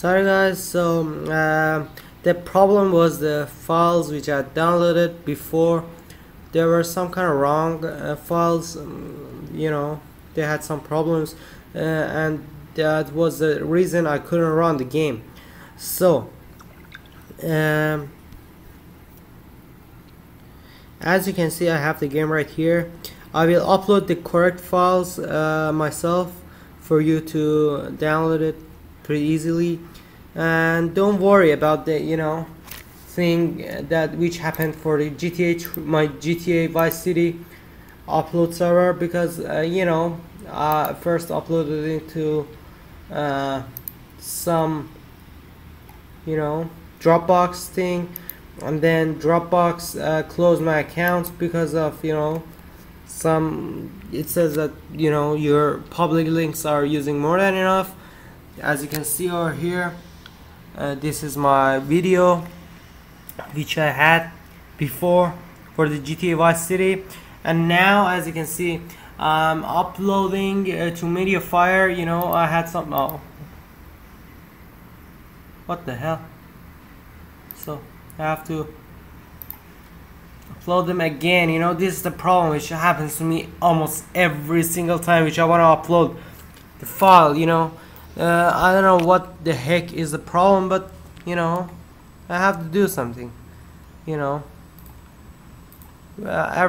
Sorry guys, the problem was the files which I downloaded before. There were some kind of wrong files, they had some problems, and that was the reason I couldn't run the game. So, um, as you can see, I have the game right here. I will upload the correct files myself for you to download it pretty easily, and don't worry about the thing that which happened for the my GTA Vice City upload server, because first uploaded it to some Dropbox thing, and then Dropbox closed my account because of it says that your public links are using more than enough. As you can see over here, this is my video which I had before for the GTA Vice City, and now as you can see I'm uploading to Mediafire. I had some what the hell, so I have to upload them again. This is the problem which happens to me almost every single time which I want to upload the file. I don't know what the heck is the problem, but I have to do something. Every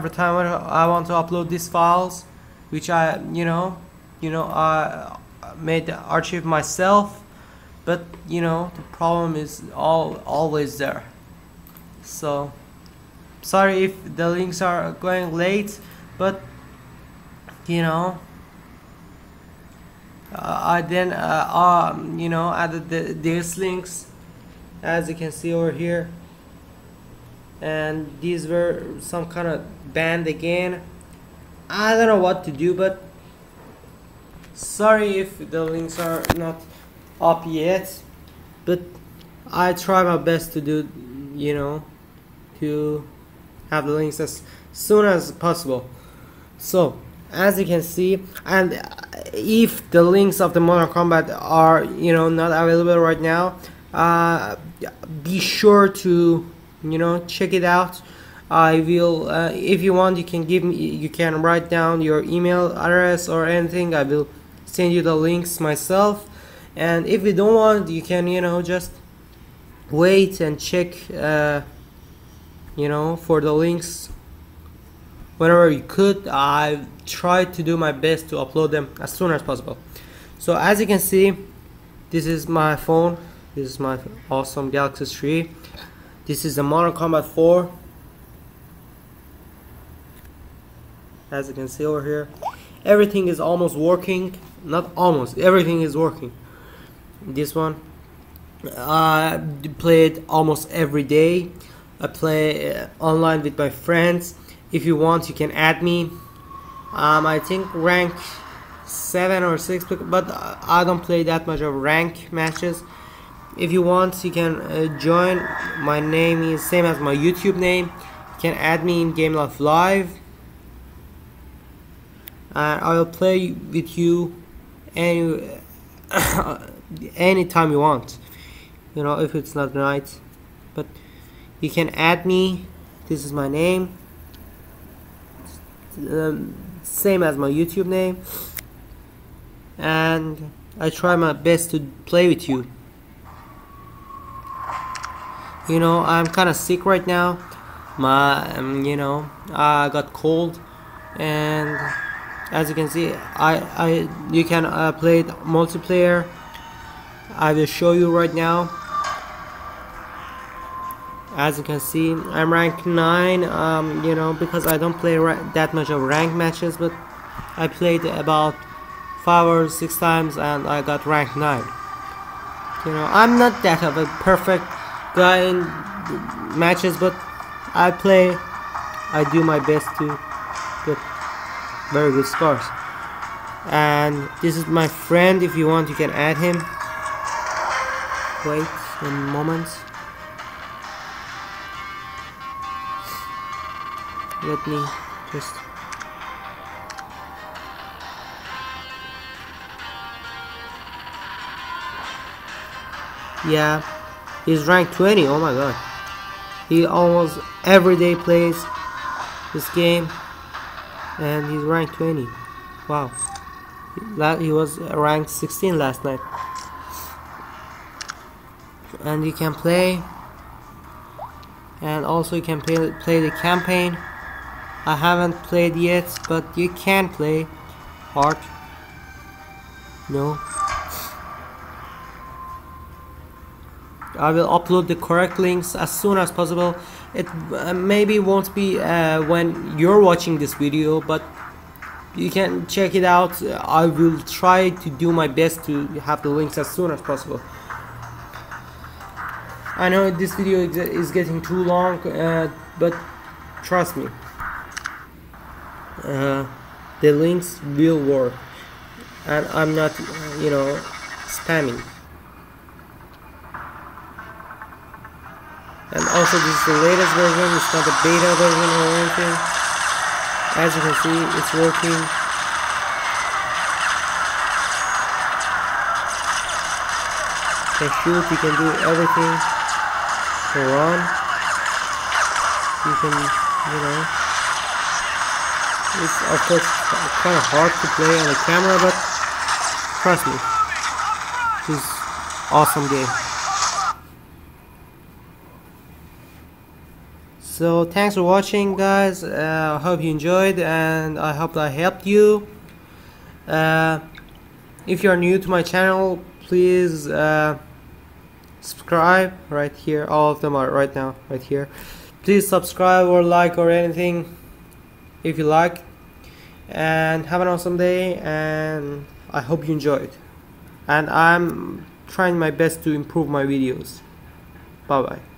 time I want to upload these files, which I I made the archive myself, but the problem is always there. So sorry if the links are going late, but I then added these links, as you can see over here, and these were some kind of banned again. I don't know what to do, but sorry if the links are not up yet, but I try my best to do to have the links as soon as possible. So as you can see, and if the links of the Mortal Kombat are not available right now, be sure to check it out. I will if you want, you can write down your email address or anything. I will send you the links myself, and if you don't want, you can just wait and check for the links whenever you could. I tried to do my best to upload them as soon as possible. So as you can see, this is my phone. This is my awesome Galaxy S3. This is the Mortal Kombat 4. As you can see over here, everything is almost working. Not almost, everything is working. This one I play it almost every day. I play online with my friends. If you want, you can add me. I think rank 7 or 6, but I don't play that much of rank matches. If you want, you can join. My name is same as my YouTube name. You can add me in Game Life Live, and I will play with you anytime you want. If it's not night, but you can add me. This is my name, same as my YouTube name, and I try my best to play with you. I'm kind of sick right now. I got cold, and as you can see, you can play it multiplayer. I will show you right now. As you can see, I'm rank 9. Because I don't play that much of rank matches, but I played about 5 or 6 times, and I got rank 9. I'm not that of a perfect guy in matches, but I do my best to get very good scores. And this is my friend. If you want, you can add him. Wait a moment. Let me just Yeah, he's ranked 20. Oh my god. He almost every day plays this game, and he's ranked 20. Wow. He was ranked 16 last night. And you can play, and also you can play the campaign. I haven't played yet, but you can play hard. No. I will upload the correct links as soon as possible. It maybe won't be when you're watching this video, but you can check it out. I will try to do my best to have the links as soon as possible. I know this video is getting too long, but trust me, the links will work, and I'm not, spamming. And also, this is the latest version. It's not a beta version or anything. As you can see, it's working. You can shoot, you can do everything. You can run. You can, it's of course kind of hard to play on the camera, but trust me, this is awesome game. So thanks for watching, guys. I hope you enjoyed, and I hope I helped you. If you are new to my channel, please subscribe right here. All of them are right now right here. Please subscribe or like or anything if you like, and have an awesome day, and I hope you enjoyed, and I'm trying my best to improve my videos. Bye bye.